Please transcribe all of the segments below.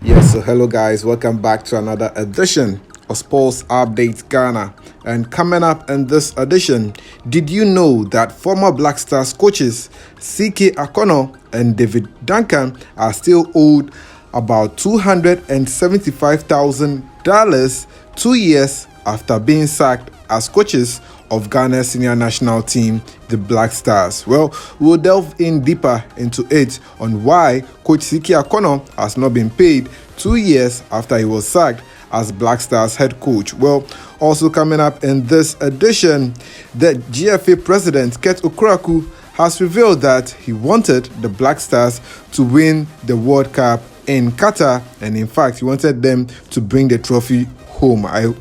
Yes, so hello guys, welcome back to another edition of Sports Update Ghana. And coming up in this edition, did you know that former Black Stars coaches CK Akono and David Duncan are still owed about $275,000 2 years after being sacked as coaches of Ghana's senior national team, the Black Stars? Well, we'll delve in deeper into it on why Coach CK Akono has not been paid 2 years after he was sacked as Black Stars head coach. Well, also coming up in this edition, the GFA president, Kurt Okraku, has revealed that he wanted the Black Stars to win the World Cup in Qatar, and in fact, he wanted them to bring the trophy home. I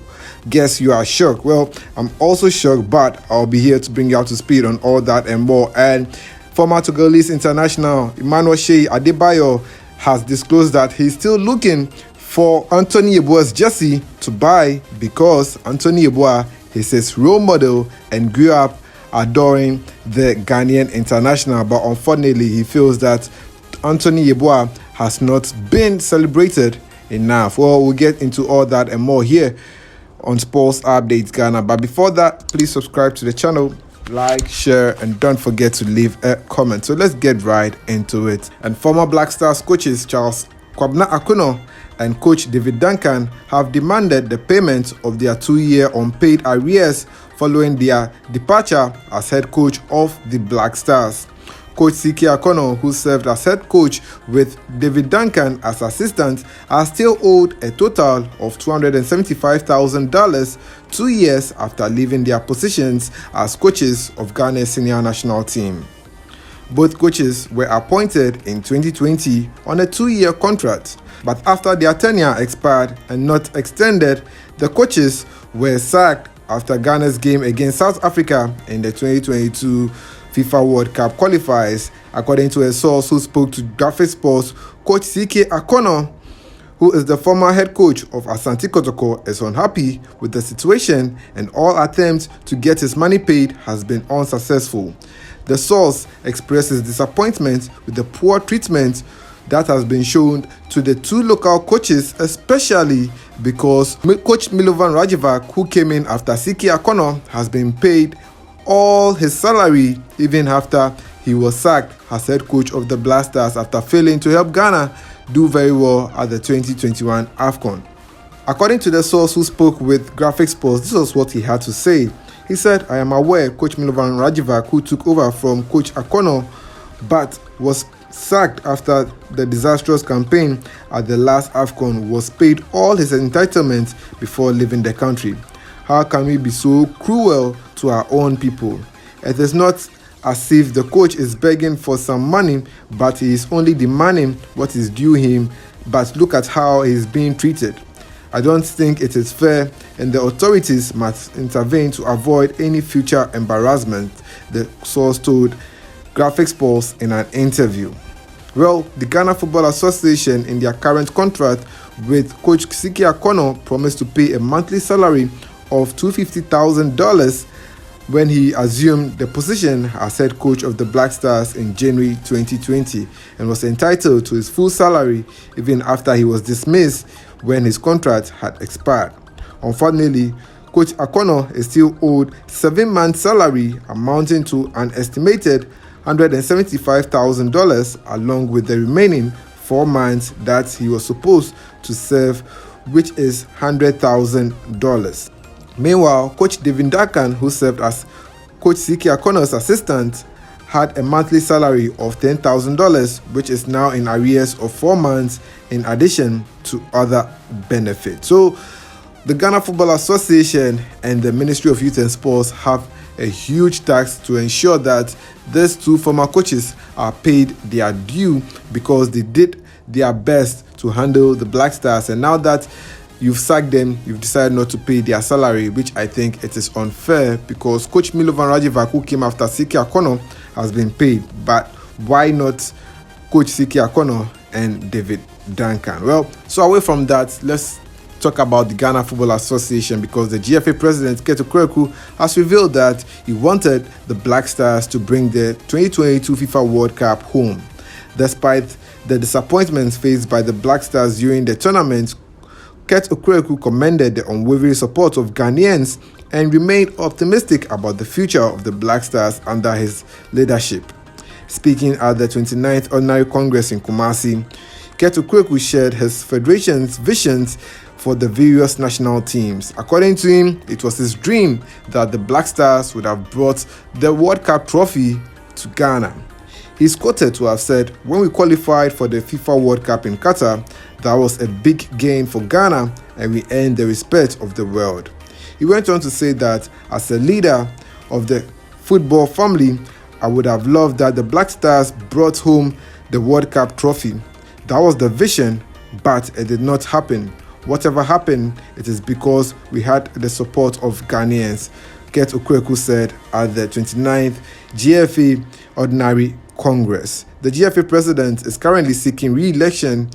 guess you are shocked. Well, I'm also shocked, but I'll be here to bring you up to speed on all that and more. And former Togolese international Emmanuel Adebayor has disclosed that he's still looking for Anthony Yeboah's jersey to buy because Anthony Yeboah is his role model and grew up adoring the Ghanaian international. But unfortunately, he feels that Anthony Yeboah has not been celebrated enough. Well, we'll get into all that and more here on Sports Updates Ghana. But before that, please subscribe to the channel, like, share, and don't forget to leave a comment. So let's get right into it. And former Black Stars coaches Charles Kwabena Akono and coach David Duncan have demanded the payment of their 2-year unpaid arrears following their departure as head coach of the Black Stars. Coach CK Akono, who served as head coach with David Duncan as assistant, are still owed a total of $275,000 2 years after leaving their positions as coaches of Ghana's senior national team. Both coaches were appointed in 2020 on a 2-year contract, but after their tenure expired and not extended, the coaches were sacked after Ghana's game against South Africa in the 2022 FIFA World Cup qualifiers. According to a source who spoke to Graphic Sports, Coach CK Akono, who is the former head coach of Asante Kotoko, is unhappy with the situation and all attempts to get his money paid has been unsuccessful. The source expresses disappointment with the poor treatment that has been shown to the two local coaches, especially because Coach Milovan Rajevac, who came in after CK Akono, has been paid all his salary even after he was sacked as head coach of the Black Stars after failing to help Ghana do very well at the 2021 AFCON. According to the source who spoke with Graphic Sports, this was what he had to say. He said, "I am aware Coach Milovan Rajevac, who took over from Coach Akono but was sacked after the disastrous campaign at the last AFCON, was paid all his entitlements before leaving the country. How can we be so cruel to our own people? It is not as if the coach is begging for some money, but he is only demanding what is due him. But look at how he is being treated. I don't think it is fair, and the authorities must intervene to avoid any future embarrassment," the source told Graphic Sports in an interview. Well, the Ghana Football Association, in their current contract with Coach CK Akono, promised to pay a monthly salary of $250,000 when he assumed the position as head coach of the Black Stars in January 2020 and was entitled to his full salary even after he was dismissed when his contract had expired. Unfortunately, Coach Akono is still owed 7 months' salary amounting to an estimated $175,000 along with the remaining 4 months that he was supposed to serve, which is $100,000. Meanwhile, Coach David Duncan, who served as Coach CK Akono's assistant, had a monthly salary of $10,000, which is now in arrears of 4 months in addition to other benefits. So, the Ghana Football Association and the Ministry of Youth and Sports have a huge task to ensure that these two former coaches are paid their due because they did their best to handle the Black Stars, and now that you've sacked them, you've decided not to pay their salary, which I think it is unfair because Coach Milovan Rajevac, who came after CK Akono, has been paid. But why not Coach CK Akono and David Duncan? Well, so away from that, let's talk about the Ghana Football Association because the GFA president, Kurt Okraku, has revealed that he wanted the Black Stars to bring the 2022 FIFA World Cup home. Despite the disappointments faced by the Black Stars during the tournament, Kurt Okraku commended the unwavering support of Ghanaians and remained optimistic about the future of the Black Stars under his leadership. Speaking at the 29th Ordinary Congress in Kumasi, Kurt Okraku shared his federation's visions for the various national teams. According to him, it was his dream that the Black Stars would have brought the World Cup trophy to Ghana. He's quoted to have said, "When we qualified for the FIFA World Cup in Qatar, that was a big gain for Ghana and we earned the respect of the world." He went on to say that as a leader of the football family, I would have loved that the Black Stars brought home the World Cup trophy. That was the vision, but it did not happen. Whatever happened, it is because we had the support of Ghanaians, Kurt Okraku said at the 29th GFA Ordinary Congress. The GFA president is currently seeking re-election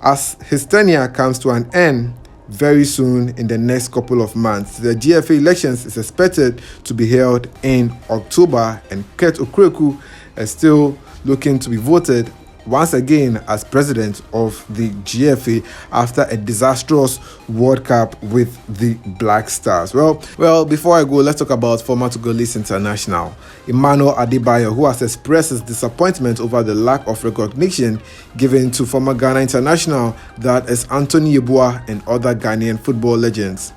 as his tenure comes to an end very soon in the next couple of months. The GFA elections is expected to be held in October, and Kurt Okraku is still looking to be voted once again as president of the GFA after a disastrous World Cup with the Black Stars. Well, before I go, let's talk about former Togolese international Emmanuel Adebayor, who has expressed his disappointment over the lack of recognition given to former Ghana international that is Anthony Yeboah and other Ghanaian football legends.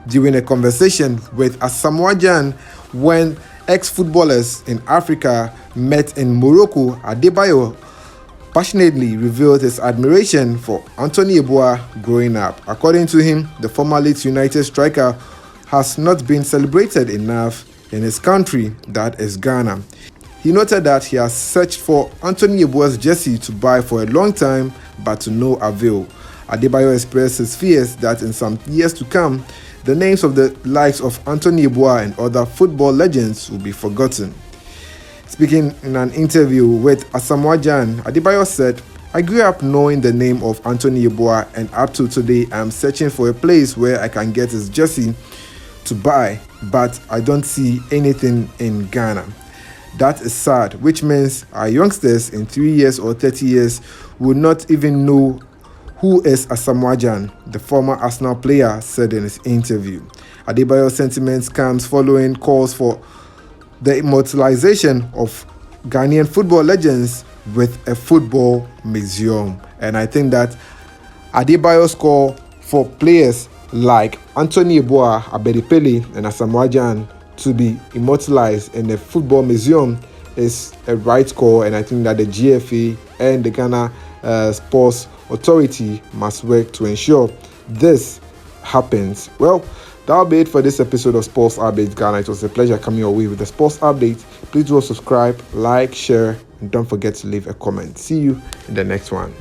During a conversation with Asamoah Gyan when ex-footballers in Africa met in Morocco, Adebayor passionately revealed his admiration for Anthony Yeboah growing up. According to him, the former Leeds United striker has not been celebrated enough in his country, that is Ghana. He noted that he has searched for Anthony Yeboah's jersey to buy for a long time, but to no avail. Adebayor expressed his fears that in some years to come, the names of the likes of Anthony Yeboah and other football legends will be forgotten. Speaking in an interview with Asamoah Gyan, Adebayor said, "I grew up knowing the name of Anthony Yeboah, and up to today I'm searching for a place where I can get his jersey to buy, but I don't see anything in Ghana. That is sad, which means our youngsters in 3 years or 30 years will not even know who is Asamoah Gyan," the former Arsenal player said in his interview. Adebayor's sentiments comes following calls for the immortalization of Ghanaian football legends with a football museum. And I think that Adebayor's call for players like Anthony Yeboah, Abedi Pele, and Asamoah Gyan to be immortalized in a football museum is a right call, and I think that the GFA and the Ghana Sports Authority must work to ensure this happens. Well, that'll be it for this episode of Sports Update Ghana. It was a pleasure coming your way with the Sports Update. Please do subscribe, like, share, and don't forget to leave a comment. See you in the next one.